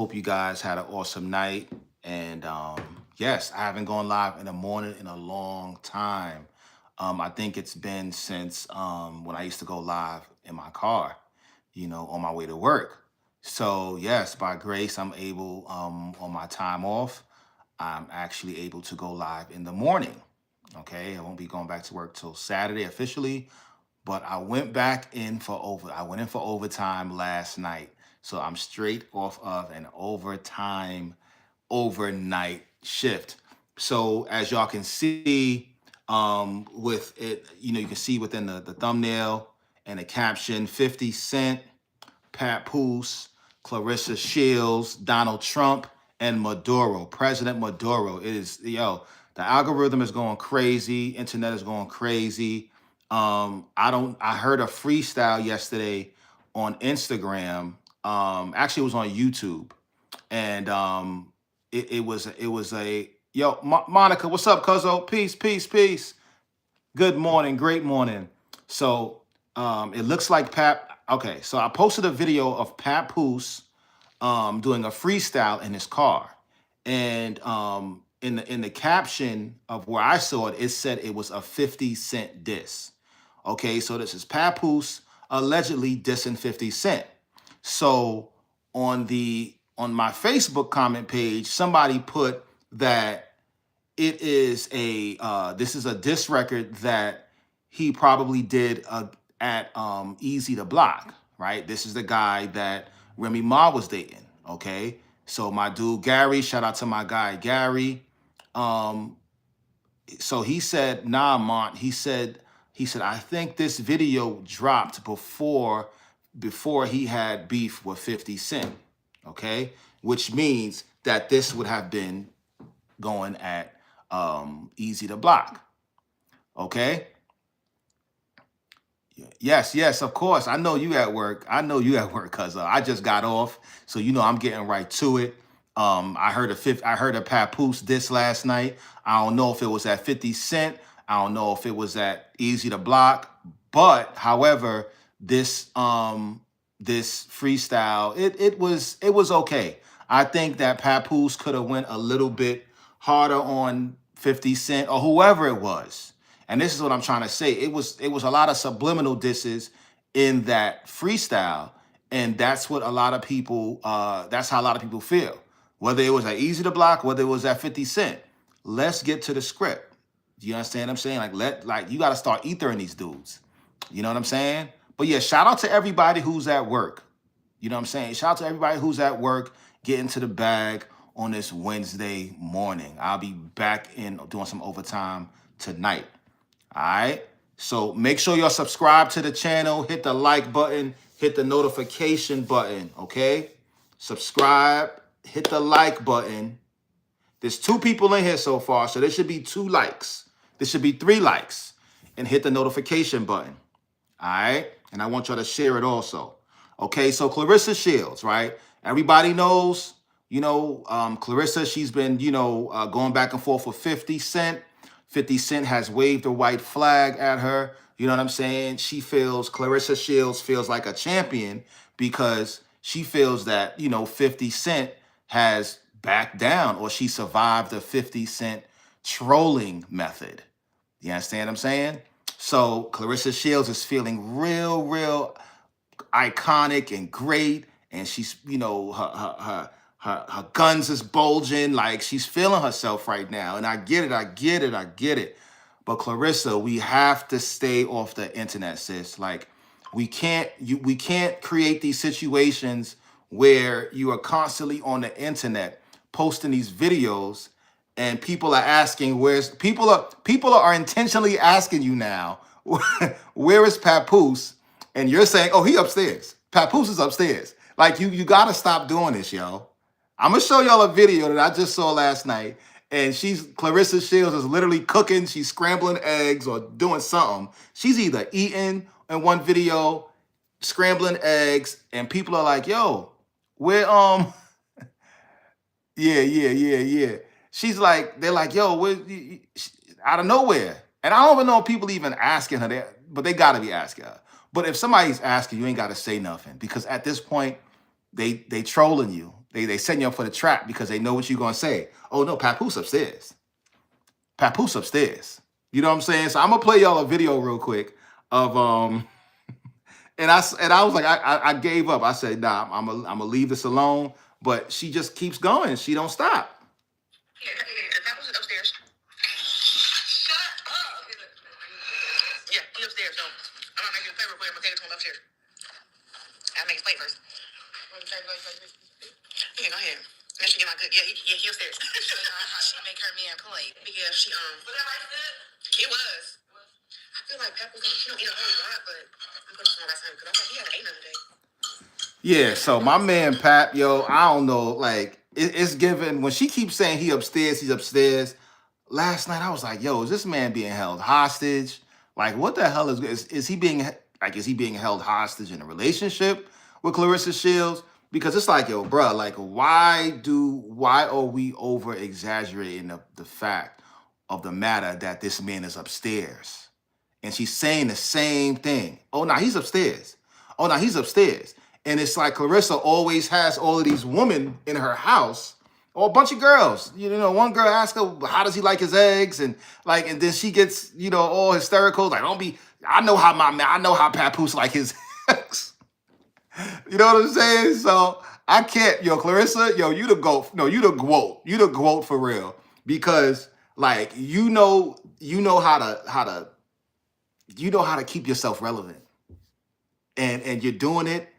hope you guys had an awesome night. And yes, I haven't gone live in the morning in a long time. I think it's been since when I used to go live in my car, on my way to work. So yes, by grace, I'm able on my time off, I'm actually able to go live in the morning. Okay, I won't be going back to work till Saturday officially, but I went in for overtime last night. So I'm straight off of an overtime overnight shift. So as y'all can see, with it, you can see within the thumbnail and the caption, 50 Cent, Papoose, Clarissa Shields, Donald Trump, and Maduro, President Maduro. It is, the algorithm is going crazy. Internet is going crazy. I heard a freestyle yesterday on Instagram. Actually, it was on YouTube. And it was a, Monica, what's up, cuzzo? Peace, peace, peace. Good morning, great morning. So it looks like okay, so I posted a video of Papoose doing a freestyle in his car. And in the caption of where I saw it, it said it was a 50 Cent diss. Okay, so this is Papoose allegedly dissing 50 Cent. So on my Facebook comment page, somebody put that it is this is a diss record that he probably did at Easy to Block, right? This is the guy that Remy Ma was dating. Okay, so my dude Gary, shout out to my guy Gary. So he said, nah, Mont. He said, I think this video dropped before he had beef with 50 Cent. Okay, which means that this would have been going at Easy to Block. Okay. Yes, of course. I know you at work. Cause I just got off, so I'm getting right to it. I heard a Papoose diss last night. I don't know if it was at 50 Cent. I don't know if it was at Easy to Block. But however, this freestyle, it was okay. I think that Papoose could have went a little bit harder on 50 Cent or whoever it was. And this is what I'm trying to say. It was a lot of subliminal disses in that freestyle. And that's what a lot of people, that's how a lot of people feel. Whether it was at Easy to Block, whether it was at 50 Cent. Let's get to the script. Do you understand what I'm saying? Like you got to start ethering these dudes. You know what I'm saying? But yeah, shout out to everybody who's at work. You know what I'm saying? Shout out to everybody who's at work, getting to the bag on this Wednesday morning. I'll be back in doing some overtime tonight. All right, so make sure you're subscribed to the channel, hit the like button, hit the notification button, okay? Subscribe, hit the like button. There's 2 people in here so far, so there should be 2 likes. There should be 3 likes, and hit the notification button, all right? And I want y'all to share it also. Okay, so Clarissa Shields, right? Everybody knows, Clarissa, she's been, going back and forth with 50 Cent. 50 Cent has waved a white flag at her. You know what I'm saying? Clarissa Shields feels like a champion because she feels that, 50 Cent has backed down or she survived the 50 Cent trolling method. You understand what I'm saying? So Clarissa Shields is feeling real iconic and great. And she's, her guns is bulging, like she's feeling herself right now. And I get it. But Clarissa, we have to stay off the internet, sis. Like we can't create these situations where you are constantly on the internet posting these videos and people are asking people are intentionally asking you now, where is Papoose? And you're saying, oh, he upstairs. Papoose is upstairs. Like you gotta stop doing this, yo. I'm gonna show y'all a video that I just saw last night, and Clarissa Shields is literally cooking. She's scrambling eggs or doing something. She's either eating in one video, scrambling eggs, and people are like, "Yo, where yeah." She's like, they're like, "Yo, where?" Out of nowhere, and I don't even know if people even asking her that, but they gotta be asking her. But if somebody's asking, you ain't gotta say nothing because at this point, they trolling you. they setting you up for the trap because they know what you're gonna say. Oh no, Papoose upstairs. Papoose upstairs. You know what I'm saying? So I'm gonna play y'all a video real quick of and I was like, I gave up. I said, nah, I'm gonna leave this alone. But she just keeps going. She don't stop. Papoose is upstairs. Shut up. Yeah, he's upstairs. So I'm gonna make you a plate real quick. I'm gonna take it to him upstairs. I'll make his plate first. Yeah, go ahead. Make sure you get my good. Yeah, he upstairs. She make her man plate because she Was that right good? It was. I feel like Pepper's she don't eat a whole lot, but I'm putting some last time because I thought he hadn't ate none today. Yeah, so my man Pap, yo, I don't know, like it's given when she keeps saying he's upstairs. Last night I was like, yo, is this man being held hostage? Like, what the hell is he being is he being held hostage in a relationship with Clarissa Shields? Because it's like, yo, bro, like why are we over exaggerating the fact of the matter that this man is upstairs? And she's saying the same thing. Oh, no, he's upstairs. Oh, no, he's upstairs. And it's like Clarissa always has all of these women in her house, or a bunch of girls. You know, one girl asks her, how does he like his eggs? And then she gets, all hysterical. Like, I know how Papoose like his eggs. You know what I'm saying? So I can't, Clarissa, you the GOAT. No, you the GWOAT. You the GWOAT for real. Because like, you know how to keep yourself relevant. And you're doing it.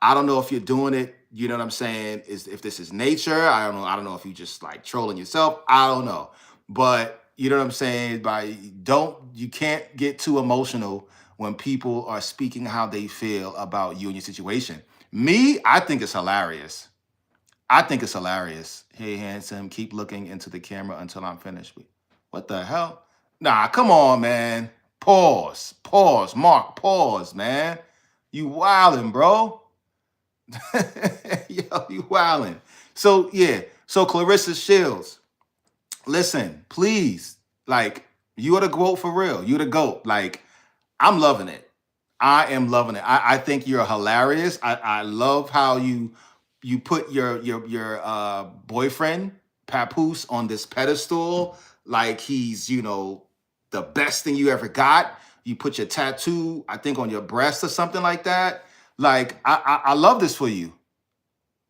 I don't know if you're doing it, you know what I'm saying, if this is nature. I don't know if you just like trolling yourself. I don't know. But you know what I'm saying? You can't get too emotional when people are speaking how they feel about you and your situation. Me, I think it's hilarious. Hey, handsome, keep looking into the camera until I'm finished. What the hell? Nah, come on, man. Pause, Mark, pause, man. You wildin', bro. Yo, you wildin'. So, yeah. So, Clarissa Shields, listen, please. Like, you are the GOAT for real. You the GOAT. Like, I'm loving it. I am loving it. I think you're hilarious. I love how you put your boyfriend, Papoose, on this pedestal. Like, he's, the best thing you ever got. You put your tattoo, I think, on your breast or something like that. Like, I love this for you.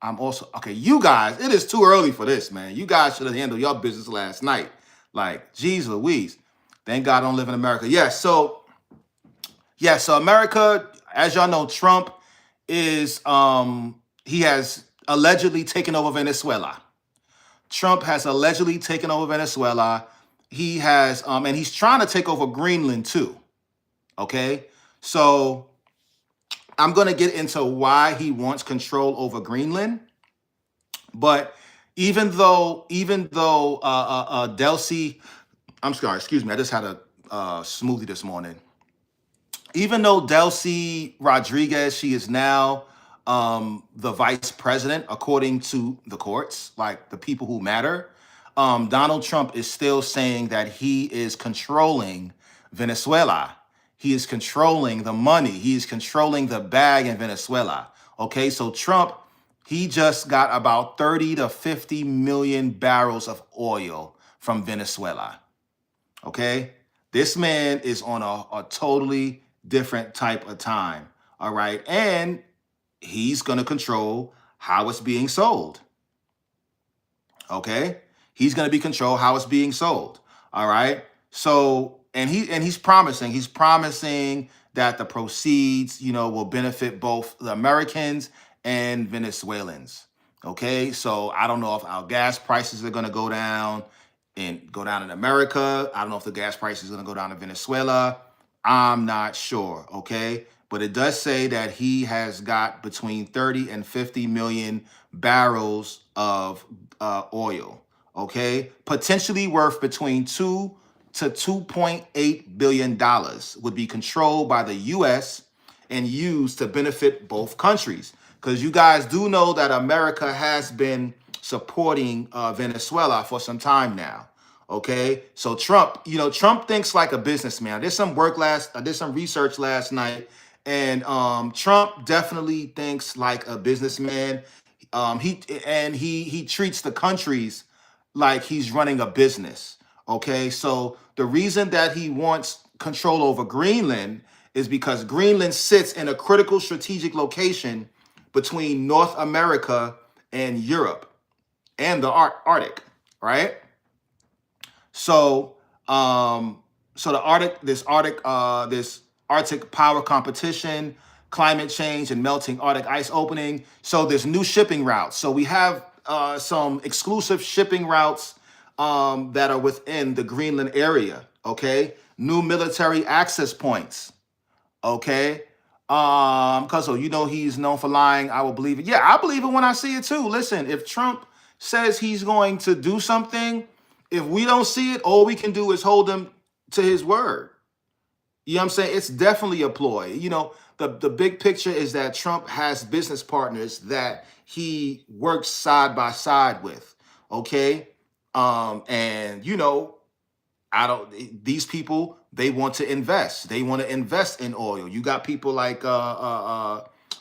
I'm also, okay, you guys, it is too early for this, man. You guys should have handled your business last night. Like, geez Louise. Thank God I don't live in America. So America, as y'all know, Trump is, he has allegedly taken over Venezuela. Trump has allegedly taken over Venezuela. He has, and he's trying to take over Greenland too. Okay, so I'm going to get into why he wants control over Greenland. But even though Delcy, I'm sorry, excuse me, I just had a smoothie this morning. Even though Delcy Rodriguez, she is now the vice president, according to the courts, like the people who matter, Donald Trump is still saying that he is controlling Venezuela. He is controlling the money. He is controlling the bag in Venezuela. Okay, so Trump, he just got about 30 to 50 million barrels of oil from Venezuela. Okay, this man is on a totally different type of time. All right, and he's going to control how it's being sold. Okay, he's going to be control how it's being sold. All right, so he's promising that the proceeds, will benefit both the Americans and Venezuelans. Okay, so I don't know if our gas prices are going to go down in America. I don't know if the gas prices are going to go down in Venezuela. I'm not sure. Okay, but it does say that he has got between 30 and 50 million barrels of oil. Okay, potentially worth between $2 to $2.8 billion would be controlled by the U.S. and used to benefit both countries. Because you guys do know that America has been supporting Venezuela for some time now. Okay, so Trump, Trump thinks like a businessman. There's some research last night, and Trump definitely thinks like a businessman. He treats the countries like he's running a business. Okay, so the reason that he wants control over Greenland is because Greenland sits in a critical strategic location between North America and Europe and the Arctic, right? So, so the this Arctic power competition, climate change, and melting Arctic ice opening. So there's new shipping routes. So we have some exclusive shipping routes that are within the Greenland area. Okay, new military access points. Okay. Because so you know he's known for lying. I will believe it. Yeah, I believe it when I see it too. Listen, if Trump says he's going to do something, if we don't see it, all we can do is hold him to his word. You know what I'm saying? It's definitely a ploy. You know, the big picture is that Trump has business partners that he works side by side with. Okay. And you know, I don't. These people, they want to invest. They want to invest in oil. You got people like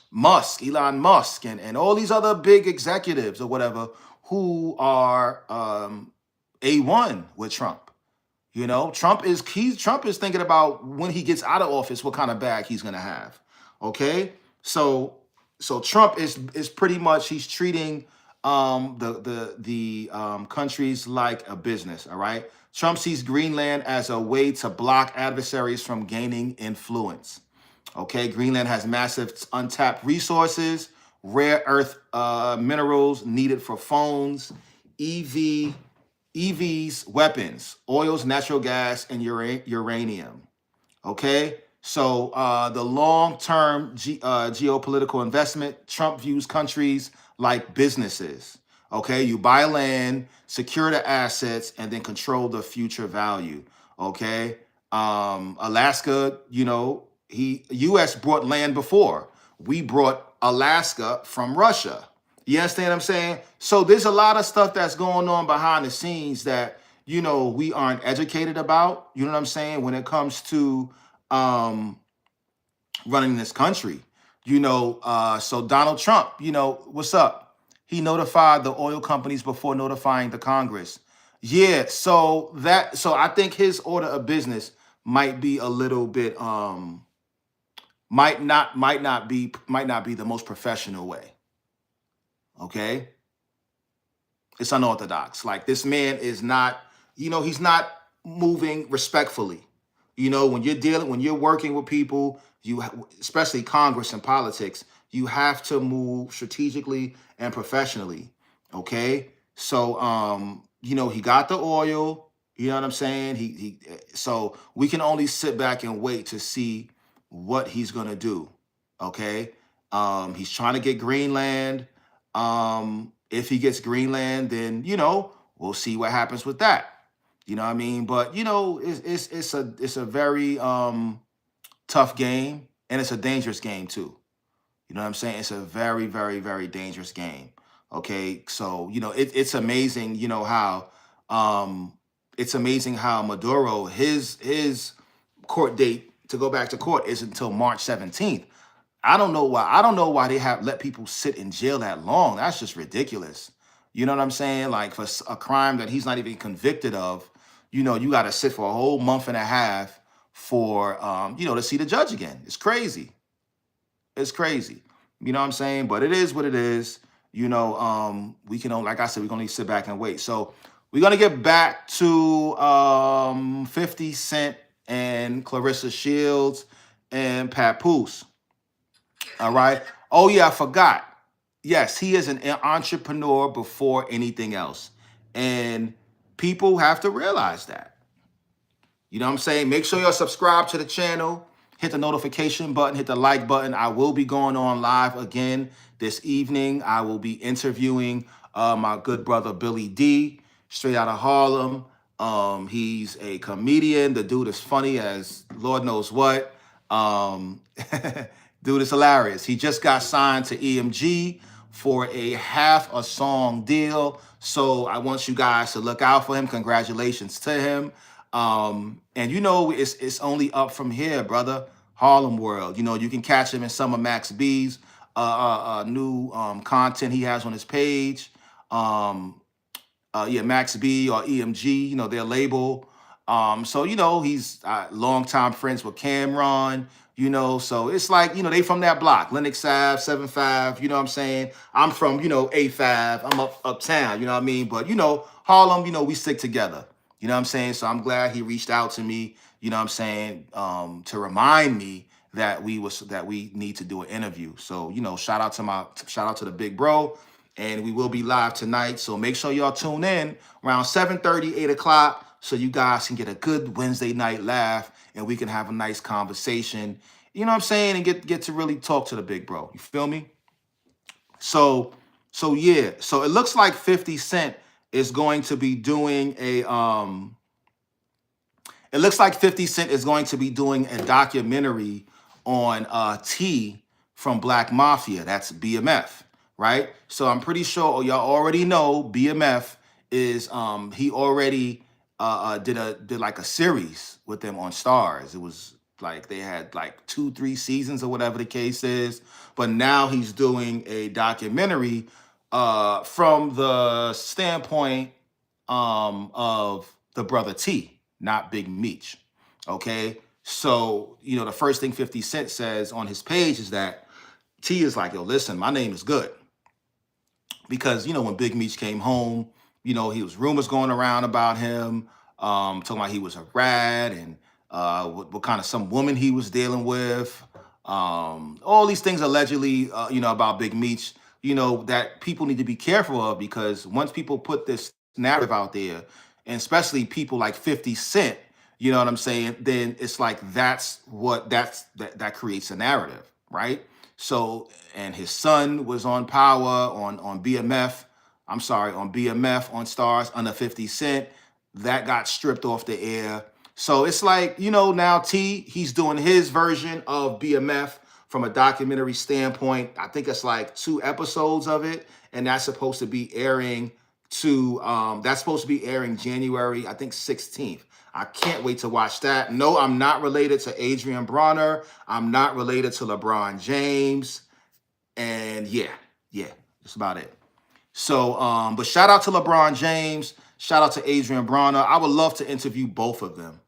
Musk, Elon Musk, and all these other big executives or whatever who are A1 with Trump. You know, Trump is thinking about when he gets out of office, what kind of bag he's gonna have. Okay, so Trump is pretty much he's treating the countries like a business. All right, Trump sees Greenland as a way to block adversaries from gaining influence. Okay, Greenland has massive untapped resources, rare earth minerals needed for phones, EVs, weapons, oils, natural gas, and uranium. Okay, so the long-term geopolitical investment, Trump views countries like businesses. Okay, you buy land, secure the assets, and then control the future value. Okay, Alaska, you know, U.S. brought land before. We brought Alaska from Russia. You understand what I'm saying? So there's a lot of stuff that's going on behind the scenes that, you know, we aren't educated about. You know what I'm saying? When it comes to running this country, you know, so Donald Trump, you know, what's up? He notified the oil companies before notifying the Congress. Yeah, so I think his order of business might be a little bit might not be the most professional way. Okay? It's unorthodox. Like this man is not, you know, he's not moving respectfully. You know, when you're working with people, especially Congress and politics, you have to move strategically and professionally. Okay, so you know, he got the oil. You know what I'm saying? So we can only sit back and wait to see what he's gonna do. Okay, he's trying to get Greenland. If he gets Greenland, then you know we'll see what happens with that. You know what I mean? But you know, it's a very tough game, and it's a dangerous game too. You know what I'm saying? It's a very, very, very dangerous game. Okay, so you know it's amazing. You know how it's amazing how Maduro his court date to go back to court is until March 17th. I don't know why. I don't know why they have let people sit in jail that long. That's just ridiculous. You know what I'm saying? Like for a crime that he's not even convicted of, you know, you got to sit for a whole month and a half for, you know, to see the judge again. It's crazy. It's crazy. You know what I'm saying? But it is what it is. You know, we can only, like I said, we can only sit back and wait. So we're gonna get back to 50 Cent and Clarissa Shields and Papoose. All right. Oh yeah, I forgot. Yes, he is an entrepreneur before anything else. And people have to realize that. You know what I'm saying? Make sure you're subscribed to the channel. Hit the notification button. Hit the like button. I will be going on live again this evening. I will be interviewing my good brother, Billy D, straight out of Harlem. He's a comedian. The dude is funny as Lord knows what. Dude is hilarious. He just got signed to EMG for a half a song deal. So I want you guys to look out for him. Congratulations to him. And you know, it's only up from here, brother. Harlem World. You know, you can catch him in some of Max B's new content he has on his page. Um, yeah, Max B or EMG, their label. So he's longtime friends with Cameron. So it's like they from that block, Lennox Ave, 7-5. You know what I'm saying? I'm from A5. I'm uptown. You know what I mean? But Harlem. We stick together. You know what I'm saying? So I'm glad he reached out to me. You know what I'm saying? To remind me that we need to do an interview. So shout out to the big bro. And we will be live tonight. So make sure y'all tune in around 7:30, 8 o'clock, so you guys can get a good Wednesday night laugh and we can have a nice conversation. You know what I'm saying? And get to really talk to the big bro. You feel me? So yeah. So it looks like 50 Cent is going to be doing it looks like 50 Cent is going to be doing a documentary on T from Black Mafia. That's BMF, right? So I'm pretty sure y'all already know BMF is he already did like a series with them on Stars. It was like they had like 2-3 seasons or whatever the case is. But now he's doing a documentary from the standpoint of the brother T, not Big Meech. Okay. So, the first thing 50 Cent says on his page is that T is like, yo, listen, my name is good. Because, when Big Meech came home, he was rumors going around about him, talking about he was a rat and what kind of some woman he was dealing with. All these things allegedly, about Big Meech, that people need to be careful of, because once people put this narrative out there, and especially people like 50 Cent, you know what I'm saying, then it's like that creates a narrative, right? So, and his son was on Power on BMF. I'm sorry, on BMF on Stars under 50 Cent. That got stripped off the air. So it's like, now T, he's doing his version of BMF from a documentary standpoint. I think it's like 2 episodes of it, and that's supposed to be airing January, I think 16th. I can't wait to watch that. No, I'm not related to Adrian Bronner. I'm not related to LeBron James. And yeah, that's about it. So, but shout out to LeBron James. Shout out to Adrian Bronner. I would love to interview both of them.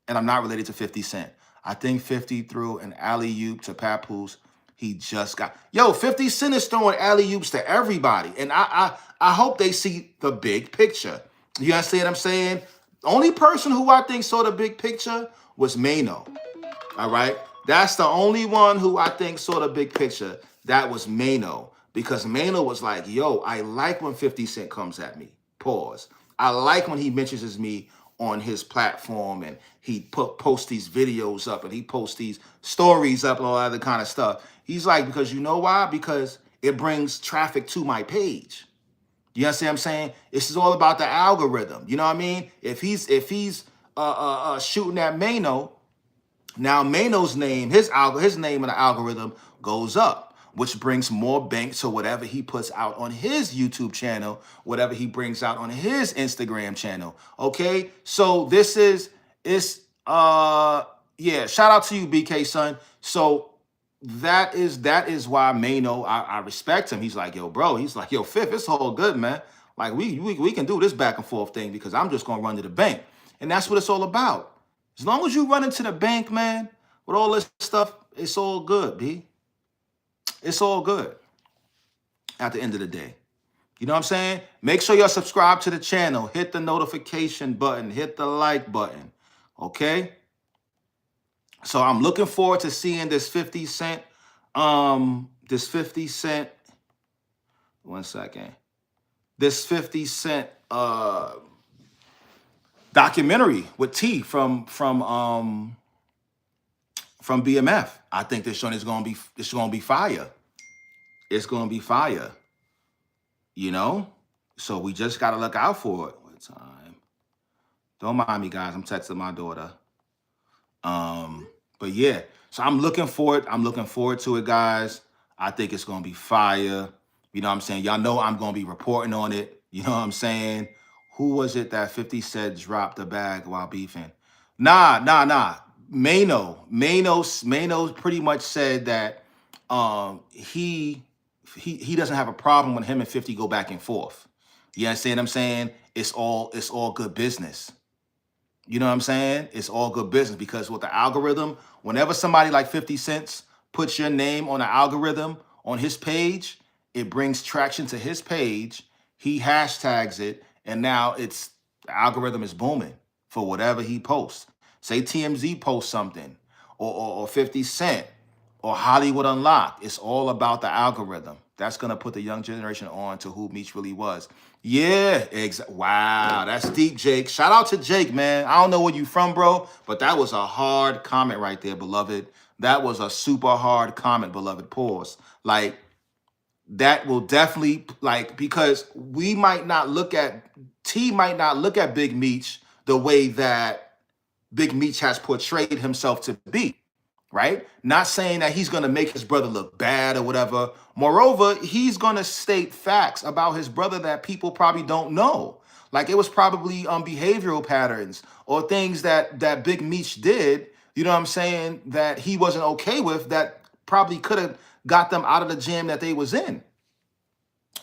And I'm not related to 50 Cent. I think 50 threw an alley-oop to Papoose. He just got... Yo, 50 Cent is throwing alley-oops to everybody. And I hope they see the big picture. You understand what I'm saying? The only person who I think saw the big picture was Mano. All right? That's the only one who I think saw the big picture. That was Mano. Because Mano was like, yo, I like when 50 Cent comes at me. Pause. I like when he mentions me on his platform and he posts these videos up and he posts these stories up and all other kind of stuff. He's like, because you know why? Because it brings traffic to my page. You understand what I'm saying? This is all about the algorithm. You know what I mean? If he's shooting at Mano, now Mano's name, his name in the algorithm goes up, which brings more bank to whatever he puts out on his YouTube channel, whatever he brings out on his Instagram channel. Okay, so yeah. Shout out to you, BK son. So that is why Mano, I respect him. He's like, yo, bro. He's like, yo, Fifth, it's all good, man. Like we can do this back and forth thing because I'm just gonna run to the bank, and that's what it's all about. As long as you run into the bank, man, with all this stuff, it's all good, B. It's all good at the end of the day. You know what I'm saying? Make sure you're subscribed to the channel. Hit the notification button. Hit the like button. Okay? So I'm looking forward to seeing this 50 Cent. This 50 Cent. 1 second. This 50 Cent documentary with T from BMF. I think this joint is gonna be fire. It's gonna be fire. So we just gotta look out for it. What time? Don't mind me, guys. I'm texting my daughter. But yeah, so I'm looking forward to it, guys. I think it's gonna be fire. You know what I'm saying? Y'all know I'm gonna be reporting on it. You know what I'm saying? Who was it that 50 said dropped the bag while beefing? Nah. Mano pretty much said that He doesn't have a problem when him and 50 go back and forth. You understand what I'm saying? It's all good business. You know what I'm saying? It's all good business because with the algorithm, whenever somebody like 50 Cents puts your name on an algorithm on his page, it brings traction to his page. He hashtags it, and now the algorithm is booming for whatever he posts. Say TMZ posts something, or 50 Cent, or Hollywood Unlocked. It's all about the algorithm. That's gonna put the young generation on to who Meech really was. Yeah, wow, that's deep, Jake. Shout out to Jake, man. I don't know where you from, bro, but that was a hard comment right there, beloved. That was a super hard comment, beloved. Pause. Like, that will definitely, like, because we might not look at, T might not look at Big Meech the way that Big Meech has portrayed himself to be, right? Not saying that he's going to make his brother look bad or whatever. Moreover, he's going to state facts about his brother that people probably don't know. Like, it was probably behavioral patterns or things that Big Meech did, you know what I'm saying, that he wasn't okay with, that probably could have got them out of the jam that they was in.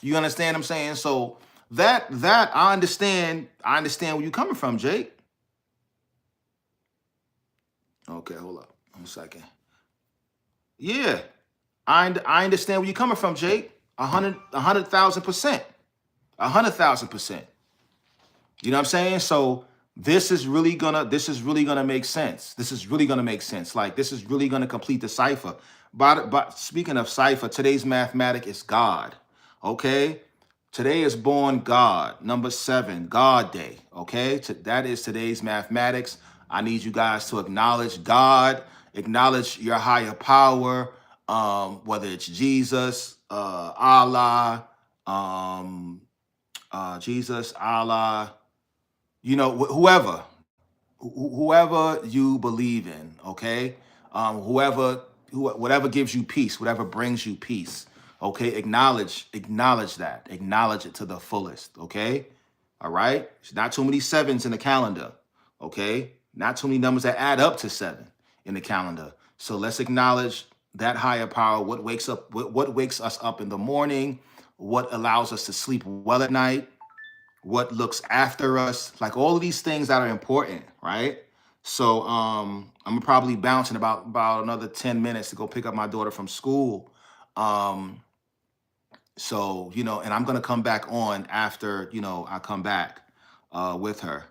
You understand what I'm saying? So that I understand where you're coming from, Jake. Okay, hold up 1 second. Yeah, I understand where you're coming from, Jake. 100,000%, 100,000%. You know what I'm saying? So this is really gonna make sense. This is really gonna make sense. Like, this is really gonna complete the cipher. But speaking of cipher, today's mathematic is God. Okay, today is born God, number 7, God Day. Okay, that is today's mathematics. I need you guys to acknowledge God, acknowledge your higher power, whether it's Jesus, Allah, Jesus, Allah, you know, whoever you believe in, okay? Whatever gives you peace, whatever brings you peace, okay? Acknowledge that. Acknowledge it to the fullest, okay? All right? There's not too many 7s in the calendar, okay? Not too many numbers that add up to 7 in the calendar. So let's acknowledge that higher power, what wakes us up in the morning, what allows us to sleep well at night, what looks after us, like all of these things that are important, right? So I'm probably bouncing about another 10 minutes to go pick up my daughter from school. So, you know, and I'm gonna come back on after, you know, I come back with her.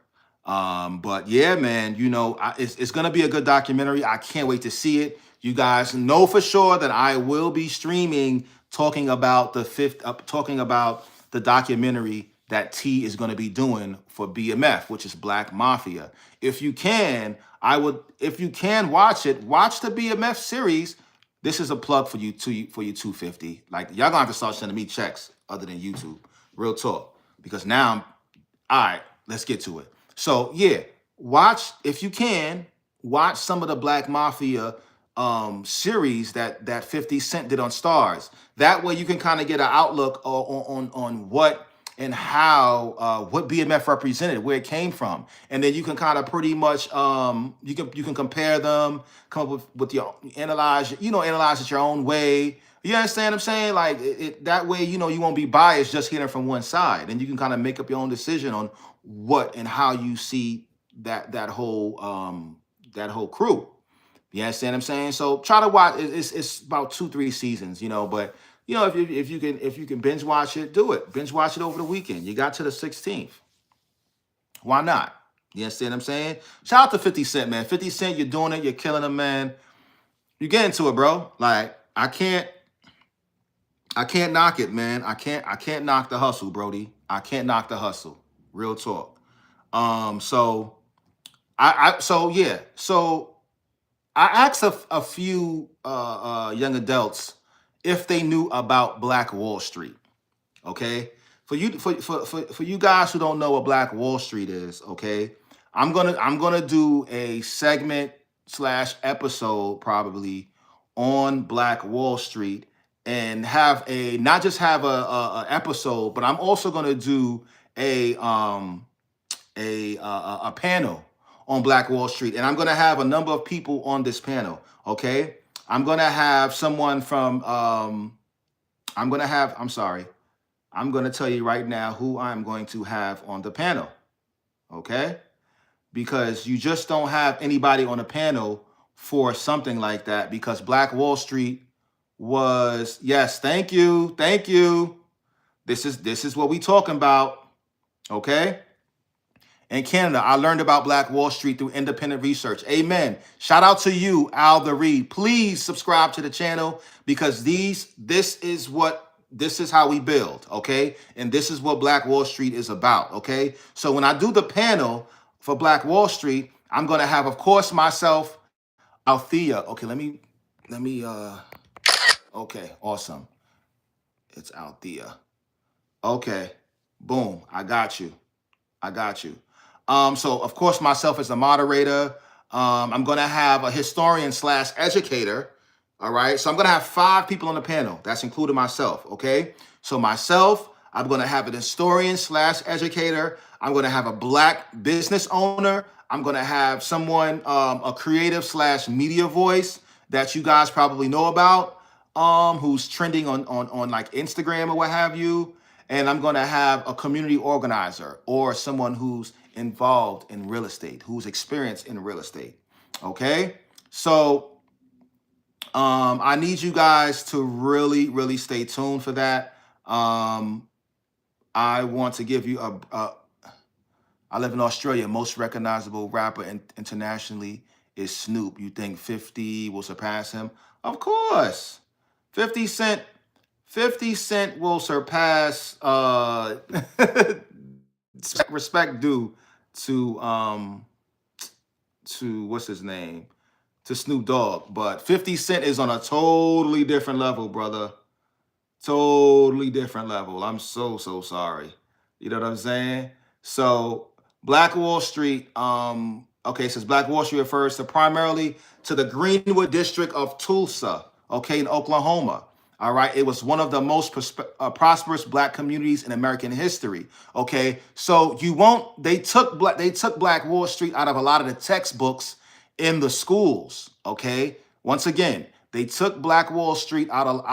But yeah, man, you know, it's gonna be a good documentary. I can't wait to see it. You guys know for sure that I will be streaming talking about the documentary that T is going to be doing for BMF, which is Black Mafia. If you can, if you can watch it, watch the BMF series. This is a plug for you, for you 250. Like, y'all gonna have to start sending me checks other than YouTube. Real talk. Because now all right, let's get to it. So yeah, watch, if you can, watch some of the Black Mafia series that 50 Cent did on Stars. That way you can kind of get an outlook on what and how what BMF represented, where it came from, and then you can kind of pretty much you can compare them, come up with your analyze it your own way. You understand what I'm saying? Like, that way, you know, you won't be biased just hearing from one side, and you can kind of make up your own decision on what and how you see that whole crew. You understand what I'm saying? So try to watch. It's about 2-3 seasons, you know. But you know, if you can binge watch it, do it. Binge watch it over the weekend. You got to the 16th. Why not? You understand what I'm saying? Shout out to 50 Cent, man. 50 Cent, you're doing it. You're killing them, man. You get into it, bro. Like, I can't knock it, man. I can't knock the hustle, Brody. I can't knock the hustle. Real talk. So yeah. So I asked a few young adults if they knew about Black Wall Street. Okay, for you guys who don't know what Black Wall Street is, okay, I'm gonna do a segment / episode probably on Black Wall Street, and have not just have a episode, but I'm also gonna do a panel on Black Wall Street, and I'm gonna have a number of people on this panel. Okay, I'm gonna have someone from. I'm gonna have. I'm sorry. I'm gonna tell you right now who I'm going to have on the panel. Okay, because you just don't have anybody on the panel for something like that. Because Black Wall Street was, yes. Thank you. Thank you. This is what we talking about. Okay. In Canada, I learned about Black Wall Street through independent research. Amen. Shout out to you, Al the Reed. Please subscribe to the channel because this is how we build, okay? And this is what Black Wall Street is about, okay? So when I do the panel for Black Wall Street, I'm gonna have, of course, myself, Althea. Okay, okay, awesome. It's Althea. Okay, boom, I got you. I got you. So of course, myself as the moderator, I'm gonna have a historian slash educator. All right. So I'm gonna have 5 people on the panel. That's including myself. Okay. So myself, I'm gonna have an historian slash educator. I'm gonna have a Black business owner. I'm gonna have someone, a creative slash media voice that you guys probably know about, who's trending on like Instagram or what have you. And I'm going to have a community organizer or someone who's involved in real estate, who's experienced in real estate. Okay. So I need you guys to really, really stay tuned for that. I want to give you I live in Australia. Most recognizable rapper internationally is Snoop. You think 50 will surpass him? Of course. 50 Cent 50 Cent will surpass respect due to what's his name? To Snoop Dogg. But 50 Cent is on a totally different level, brother. Totally different level. I'm so sorry. You know what I'm saying? So Black Wall Street, okay, says Black Wall Street refers to primarily to the Greenwood district of Tulsa, okay, in Oklahoma. All right, it was one of the most prosperous Black communities in American history. Okay, so they took Black Wall Street out of a lot of the textbooks in the schools. Okay, once again, they took Black Wall Street out of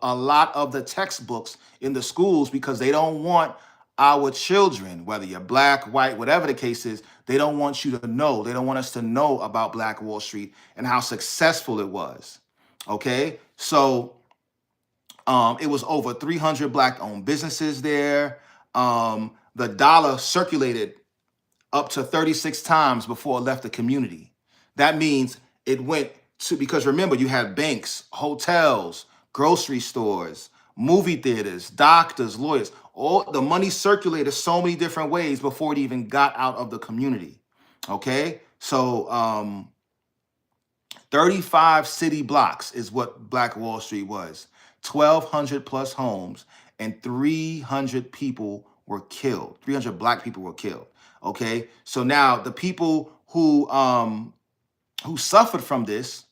a lot of the textbooks in the schools because they don't want our children, whether you're Black, white, whatever the case is, they don't want you to know. They don't want us to know about Black Wall Street and how successful it was. Okay, so it was over 300 Black-owned businesses there. The dollar circulated up to 36 times before it left the community. That means it went to, because remember, you had banks, hotels, grocery stores, movie theaters, doctors, lawyers. All the money circulated so many different ways before it even got out of the community. Okay, so 35 city blocks is what Black Wall Street was. 1,200 plus homes and 300 people were killed. 300 Black people were killed. Okay, so now the people who suffered from this,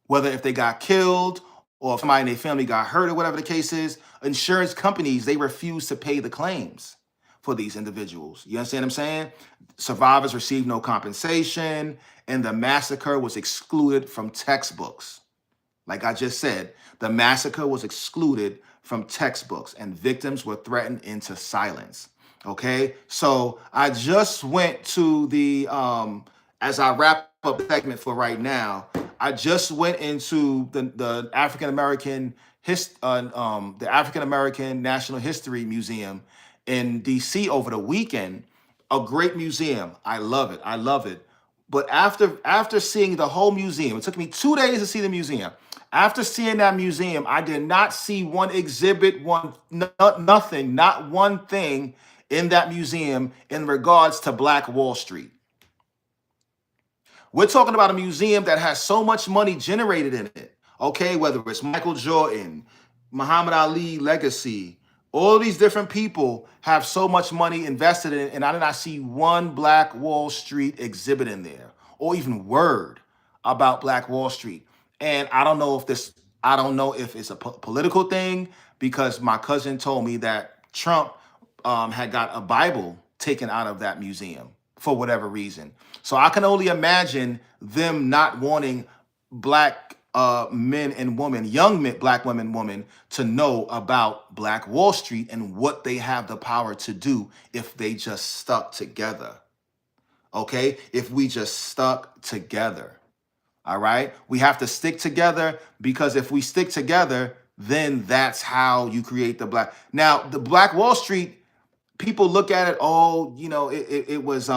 whether if they got killed or if somebody in their family got hurt or whatever the case is, insurance companies, they refuse to pay the claims for these individuals. You understand what I'm saying? Survivors received no compensation, and the massacre was excluded from textbooks. Like I just said, the massacre was excluded from textbooks, and victims were threatened into silence. Okay, so I just went to the as I wrap up the segment for right now, I just went into the African American the African American National History Museum in DC over the weekend. A great museum. I love it. I love it. But after seeing the whole museum, it took me 2 days to see the museum. After seeing that museum, I did not see one exhibit, nothing, not one thing in that museum in regards to Black Wall Street. We're talking about a museum that has so much money generated in it, okay? Whether it's Michael Jordan, Muhammad Ali legacy, all these different people have so much money invested in it, and I did not see one Black Wall Street exhibit in there, or even word about Black Wall Street. And I don't know if it's a political thing, because my cousin told me that Trump had got a Bible taken out of that museum for whatever reason. So I can only imagine them not wanting black men and women, young men, black women, women, to know about Black Wall Street and what they have the power to do if they just stuck together. Okay, if we just stuck together. All right, we have to stick together, because if we stick together, then that's how you create the black. Now, the Black Wall Street, people look at it, oh, you know, it was